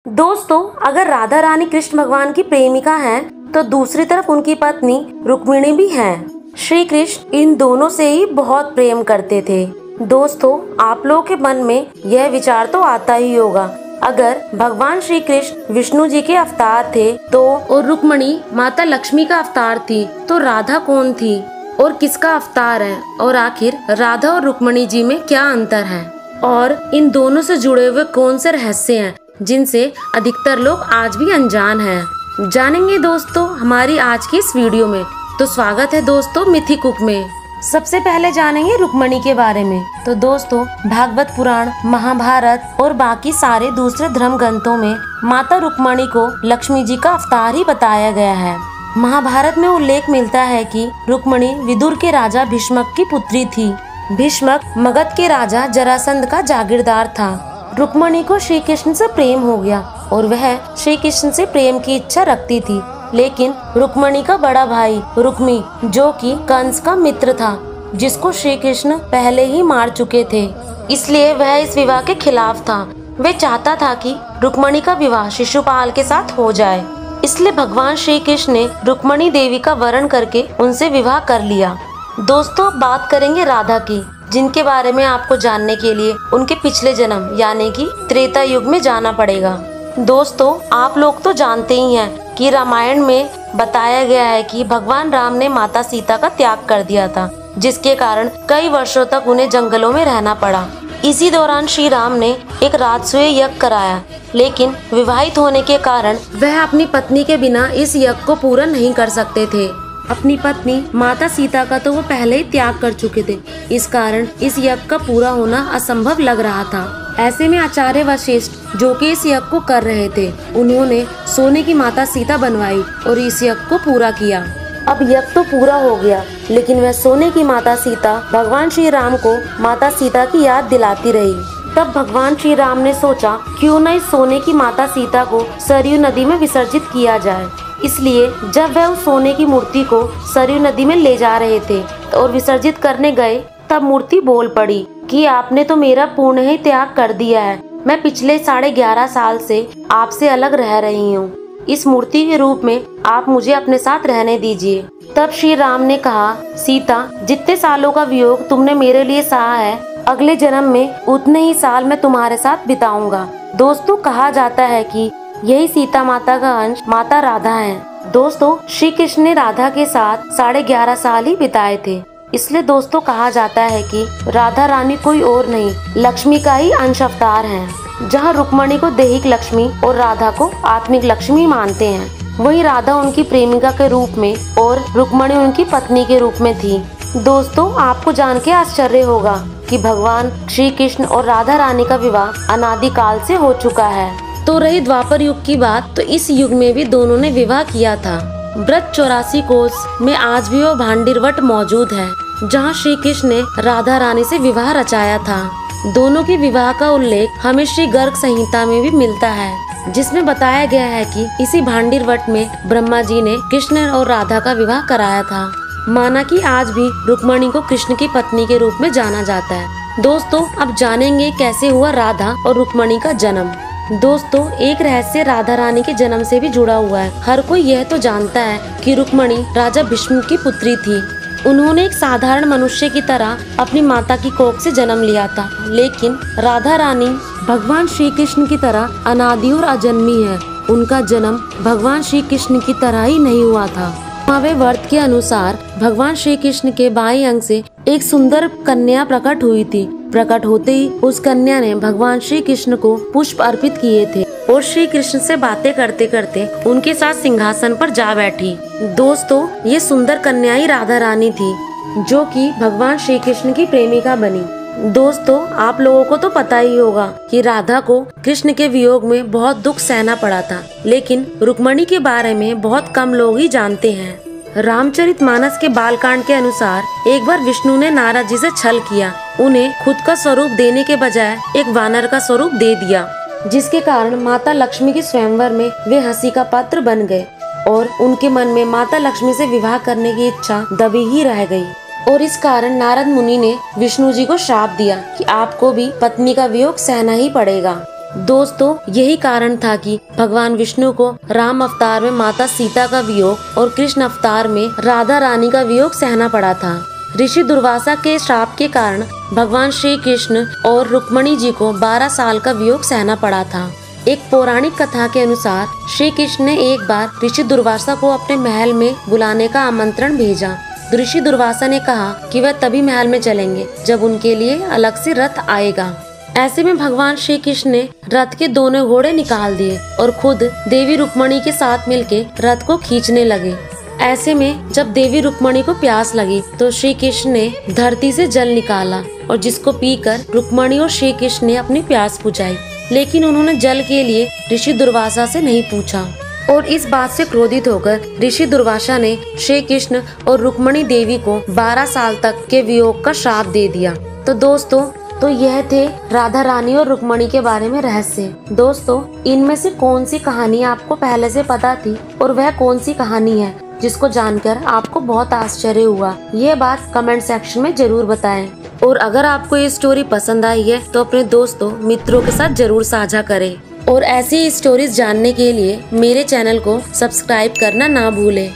दोस्तों, अगर राधा रानी कृष्ण भगवान की प्रेमिका हैं, तो दूसरी तरफ उनकी पत्नी रुक्मिणी भी हैं। श्री कृष्ण इन दोनों से ही बहुत प्रेम करते थे। दोस्तों, आप लोगों के मन में यह विचार तो आता ही होगा, अगर भगवान श्री कृष्ण विष्णु जी के अवतार थे तो और रुक्मिणी माता लक्ष्मी का अवतार थी, तो राधा कौन थी और किसका अवतार है, और आखिर राधा और रुक्मिणी जी में क्या अंतर है, और इन दोनों से जुड़े हुए कौन से रहस्य हैं जिनसे अधिकतर लोग आज भी अनजान हैं, जानेंगे दोस्तों हमारी आज की इस वीडियो में। तो स्वागत है दोस्तों मिथि कुक में। सबसे पहले जानेंगे रुक्मिणी के बारे में। तो दोस्तों, भागवत पुराण, महाभारत और बाकी सारे दूसरे धर्म ग्रंथों में माता रुक्मिणी को लक्ष्मी जी का अवतार ही बताया गया है। महाभारत में उल्लेख मिलता है कि रुक्मिणी विदुर के राजा भीष्मक की पुत्री थी। भीष्मक मगध के राजा जरासंध का जागीरदार था। रुक्मिणी को श्री कृष्ण से प्रेम हो गया और वह श्री कृष्ण से प्रेम की इच्छा रखती थी, लेकिन रुक्मिणी का बड़ा भाई रुक्मी, जो कि कंस का मित्र था, जिसको श्री कृष्ण पहले ही मार चुके थे, इसलिए वह इस विवाह के खिलाफ था। वह चाहता था कि रुक्मिणी का विवाह शिशुपाल के साथ हो जाए, इसलिए भगवान श्री कृष्ण ने रुक्मिणी देवी का वरण करके उनसे विवाह कर लिया। दोस्तों, बात करेंगे राधा की, जिनके बारे में आपको जानने के लिए उनके पिछले जन्म यानी कि त्रेता युग में जाना पड़ेगा। दोस्तों, आप लोग तो जानते ही हैं कि रामायण में बताया गया है कि भगवान राम ने माता सीता का त्याग कर दिया था, जिसके कारण कई वर्षों तक उन्हें जंगलों में रहना पड़ा। इसी दौरान श्री राम ने एक राजसूय यज्ञ कराया, लेकिन विवाहित होने के कारण वह अपनी पत्नी के बिना इस यज्ञ को पूरा नहीं कर सकते थे। अपनी पत्नी माता सीता का तो वो पहले ही त्याग कर चुके थे, इस कारण इस यज्ञ का पूरा होना असंभव लग रहा था। ऐसे में आचार्य वशिष्ठ, जो कि इस यज्ञ को कर रहे थे, उन्होंने सोने की माता सीता बनवाई और इस यज्ञ को पूरा किया। अब यज्ञ तो पूरा हो गया, लेकिन वह सोने की माता सीता भगवान श्री राम को माता सीता की याद दिलाती रही। तब भगवान श्री राम ने सोचा, क्यों न इस सोने की माता सीता को सरयू नदी में विसर्जित किया जाए। इसलिए जब वह उस सोने की मूर्ति को सरयू नदी में ले जा रहे थे और विसर्जित करने गए, तब मूर्ति बोल पड़ी कि आपने तो मेरा पूर्ण ही त्याग कर दिया है। मैं पिछले 11.5 साल से आपसे अलग रह रही हूँ। इस मूर्ति के रूप में आप मुझे अपने साथ रहने दीजिए। तब श्री राम ने कहा, सीता, जितने सालों का वियोग तुमने मेरे लिए सहा है, अगले जन्म में उतने ही साल मैं तुम्हारे साथ बिताऊंगा। दोस्तों, कहा जाता है कि यही सीता माता का अंश माता राधा है। दोस्तों, श्री कृष्ण ने राधा के साथ 11.5 साल ही बिताए थे, इसलिए दोस्तों कहा जाता है कि राधा रानी कोई और नहीं, लक्ष्मी का ही अंश अवतार है। जहाँ रुक्मिणी को दैहिक लक्ष्मी और राधा को आत्मिक लक्ष्मी मानते हैं, वहीं राधा उनकी प्रेमिका के रूप में और रुक्मिणी उनकी पत्नी के रूप में थी। दोस्तों, आपको जान के आश्चर्य होगा कि भगवान श्री कृष्ण और राधा रानी का विवाह अनादिकाल से हो चुका है। तो रही द्वापर युग की बात, तो इस युग में भी दोनों ने विवाह किया था। ब्रज 84 कोस में आज भी वो भांडिर वट मौजूद है, जहाँ श्री कृष्ण ने राधा रानी से विवाह रचाया था। दोनों के विवाह का उल्लेख हमें श्री गर्ग संहिता में भी मिलता है, जिसमें बताया गया है कि इसी भांडिर वट में ब्रह्मा जी ने कृष्ण और राधा का विवाह कराया था। माना कि आज भी रुक्मिणी को कृष्ण की पत्नी के रूप में जाना जाता है। दोस्तों, अब जानेंगे कैसे हुआ राधा और रुक्मिणी का जन्म। दोस्तों, एक रहस्य राधा रानी के जन्म से भी जुड़ा हुआ है। हर कोई यह तो जानता है कि रुक्मिणी राजा भीष्म की पुत्री थी। उन्होंने एक साधारण मनुष्य की तरह अपनी माता की कोख से जन्म लिया था, लेकिन राधा रानी भगवान श्री कृष्ण की तरह अनादि और अजन्मी है। उनका जन्म भगवान श्री कृष्ण की तरह ही नहीं हुआ था। महाभारत के अनुसार भगवान श्री कृष्ण के बाएं अंग से एक सुंदर कन्या प्रकट हुई थी। प्रकट होते ही उस कन्या ने भगवान श्री कृष्ण को पुष्प अर्पित किए थे और श्री कृष्ण से बातें करते करते उनके साथ सिंहासन पर जा बैठी। दोस्तों, ये सुंदर कन्या ही राधा रानी थी, जो कि भगवान श्री कृष्ण की प्रेमिका बनी। दोस्तों, आप लोगों को तो पता ही होगा कि राधा को कृष्ण के वियोग में बहुत दुख सहना पड़ा था, लेकिन रुक्मिणी के बारे में बहुत कम लोग ही जानते हैं। रामचरितमानस के बालकांड के अनुसार एक बार विष्णु ने नारद जी से छल किया। उन्हें खुद का स्वरूप देने के बजाय एक वानर का स्वरूप दे दिया, जिसके कारण माता लक्ष्मी के स्वयंवर में वे हंसी का पात्र बन गए और उनके मन में माता लक्ष्मी से विवाह करने की इच्छा दबी ही रह गई। और इस कारण नारद मुनि ने विष्णु जी को श्राप दिया कि आपको भी पत्नी का वियोग सहना ही पड़ेगा। दोस्तों यही कारण था कि भगवान विष्णु को राम अवतार में माता सीता का वियोग और कृष्ण अवतार में राधा रानी का वियोग सहना पड़ा था। ऋषि दुर्वासा के श्राप के कारण भगवान श्री कृष्ण और रुक्मणी जी को 12 साल का वियोग सहना पड़ा था। एक पौराणिक कथा के अनुसार श्री कृष्ण ने एक बार ऋषि दुर्वासा को अपने महल में बुलाने का आमंत्रण भेजा। ऋषि दुर्वासा ने कहा कि वह तभी महल में चलेंगे जब उनके लिए अलग से रथ आएगा। ऐसे में भगवान श्री कृष्ण ने रथ के दोनों घोड़े निकाल दिए और खुद देवी रुक्मणी के साथ मिलके रथ को खींचने लगे। ऐसे में जब देवी रुक्मणी को प्यास लगी तो श्री कृष्ण ने धरती से जल निकाला और जिसको पीकर रुक्मणी और श्री कृष्ण ने अपनी प्यास बुझाई। लेकिन उन्होंने जल के लिए ऋषि दुर्वासा से नहीं पूछा और इस बात से क्रोधित होकर ऋषि दुर्वासा ने श्री कृष्ण और रुक्मणी देवी को 12 साल तक के वियोग का श्राप दे दिया। तो दोस्तों तो यह थे राधा रानी और रुक्मणी के बारे में रहस्य। दोस्तों इनमें से कौन सी कहानी आपको पहले से पता थी और वह कौन सी कहानी है जिसको जानकर आपको बहुत आश्चर्य हुआ? ये बात कमेंट सेक्शन में जरूर बताएं। और अगर आपको ये स्टोरी पसंद आई है तो अपने दोस्तों मित्रों के साथ जरूर साझा करें और ऐसी स्टोरीज जानने के लिए मेरे चैनल को सब्सक्राइब करना ना भूलें।